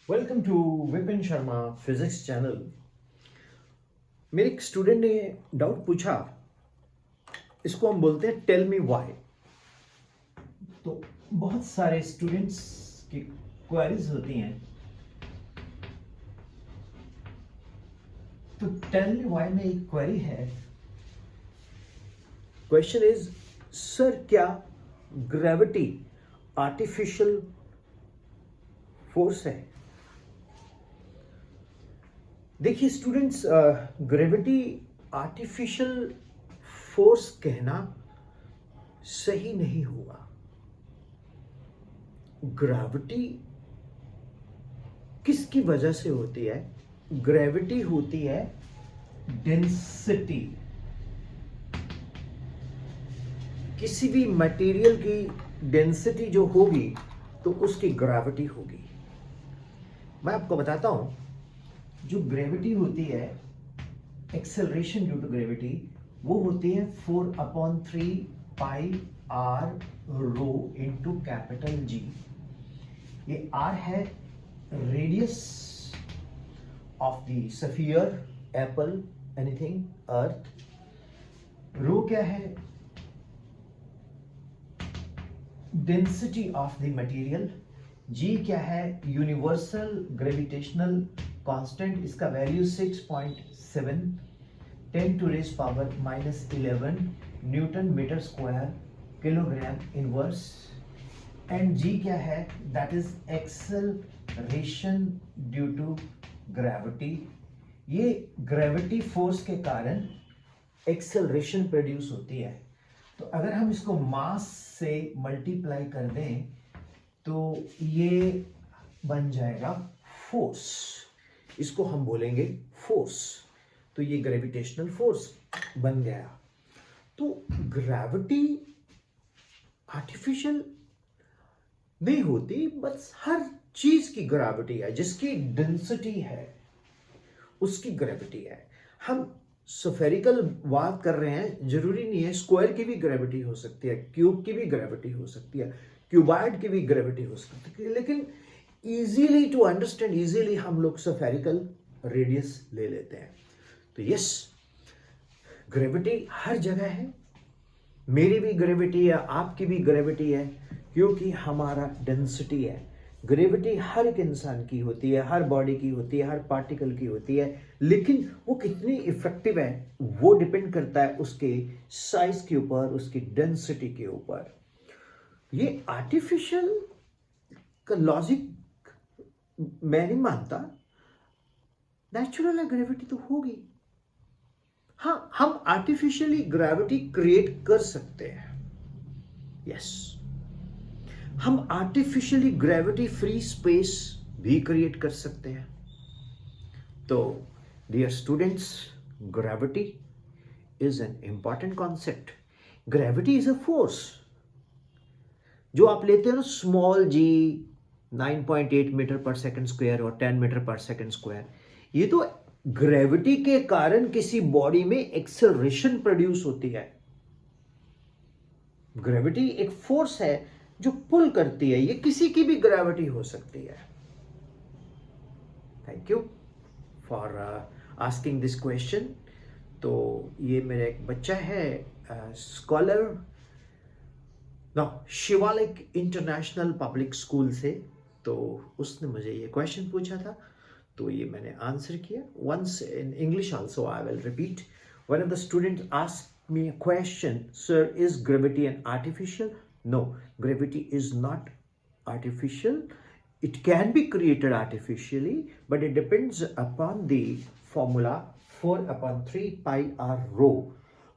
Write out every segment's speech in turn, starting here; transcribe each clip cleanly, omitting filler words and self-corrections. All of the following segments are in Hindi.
Welcome to Vipin Sharma physics channel. मेरे एक स्टूडेंट ने डाउट पूछा, इसको हम बोलते हैं टेल मी व्हाई। तो बहुत सारे स्टूडेंट्स की क्वेरीज होती हैं, तो टेल मी व्हाई में एक क्वेरी है। क्वेश्चन इज, सर क्या ग्रेविटी आर्टिफिशियल फोर्स है? देखिए स्टूडेंट्स, ग्रेविटी आर्टिफिशियल फोर्स कहना सही नहीं होगा। ग्रेविटी किसकी वजह से होती है? ग्रेविटी होती है डेंसिटी। किसी भी मटेरियल की डेंसिटी जो होगी तो उसकी ग्रेविटी होगी। मैं आपको बताता हूं, जो ग्रेविटी होती है, एक्सेलरेशन ड्यू टू ग्रेविटी, वो होती है 4/3 pi R rho into capital G. ये आर है radius of the sphere, apple, anything, earth. Rho क्या है? Density of the material. G क्या है? यूनिवर्सल ग्रेविटेशनल कांस्टेंट, इसका value 6.7, 10⁻⁻11 newton metre square kilogram inverse. And G क्या है? That is acceleration due to gravity. ये ग्रेविटी फोर्स के कारण एक्सेलरेशन प्रोड्यूस होती है। तो अगर हम इसको मास से मल्टीप्लाई कर दें तो ये बन जाएगा फोर्स। इसको हम बोलेंगे फोर्स। तो ये ग्रेविटेशनल फोर्स बन गया। तो ग्रेविटी आर्टिफिशियल नहीं होती, बस हर चीज की ग्रेविटी है। जिसकी डेंसिटी है उसकी ग्रेविटी है। हम स्फेरिकल बात कर रहे हैं, जरूरी नहीं है। स्क्वायर की भी ग्रेविटी हो सकती है, क्यूब की भी ग्रेविटी हो सकती है, क्यूबॉइड की भी ग्रेविटी हो सकती है। लेकिन इजीली टू अंडरस्टैंड, इजीली हम लोग स्फेरिकल रेडियस ले लेते हैं। तो यस, ग्रेविटी हर जगह है। मेरी भी ग्रेविटी है, आपकी भी ग्रेविटी है, क्योंकि हमारा डेंसिटी है। ग्रेविटी हर एक इंसान की होती है, हर बॉडी की होती है, हर पार्टिकल की होती है। लेकिन वो कितनी इफेक्टिव है वो डिपेंड करता है उसके साइज के ऊपर, उसकी डेंसिटी के ऊपर। ये आर्टिफिशियल का लॉजिक मैं नहीं मानता। नेचुरल है, ग्रेविटी तो होगी। हाँ, हम आर्टिफिशियली ग्रेविटी क्रिएट कर सकते हैं। यस, हम आर्टिफिशियली ग्रेविटी फ्री स्पेस भी क्रिएट कर सकते हैं। तो dear students, gravity is an important concept. Gravity is a force. जो आप लेते हो ना, स्मॉल जी, 9.8 मीटर पर सेकंड स्क्वायर और 10 मीटर पर सेकंड स्क्वायर, ये तो ग्रेविटी के कारण किसी बॉडी में एक्सेलरेशन प्रोड्यूस होती है। ग्रेविटी एक फोर्स है जो पुल करती है। ये किसी की भी ग्रेविटी हो सकती है। Thank you for asking this question. तो ये मेरा एक बच्चा है, scholar, Shivalik international public school से। तो उसने मुझे ये क्वेश्चन पूछा था, तो ये मैंने आंसर किया। Once in English also I will repeat. One of the student asked me a question, sir, is gravity an artificial? No, gravity is not artificial. It can be created artificially, but it depends upon the formula 4/3 pi r rho.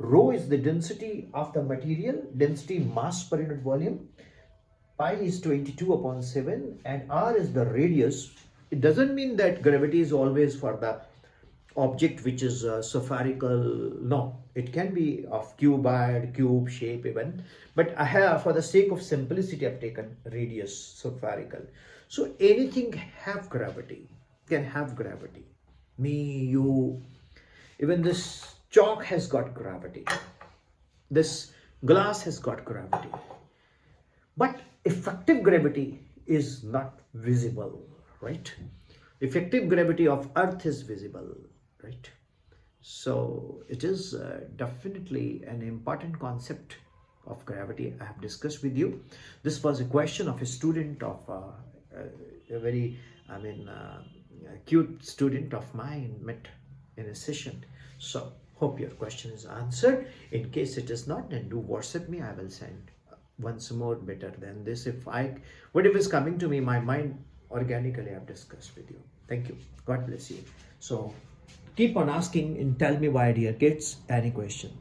Rho is the density of the material, density mass per unit volume. Pi is 22/7 and r is the radius. It doesn't mean that gravity is always for the object which is spherical. No, it can be of cuboid, cube shape even, but I have, for the sake of simplicity, I've taken radius, spherical. So anything have gravity, can have gravity. Me, you, even this chalk has got gravity, this glass has got gravity, but effective gravity is not visible, right? effective gravity of Earth is visible, right? So it is definitely an important concept of gravity I have discussed with you. This was a question of a student of a very, I mean, cute student of mine met in a session. So hope your question is answered. In case it is not, then do WhatsApp me. I will send once more better than this. Whatever is coming to me, my mind organically I've discussed with you. Thank you. God bless you. So keep on asking and tell me why, dear kids, any question.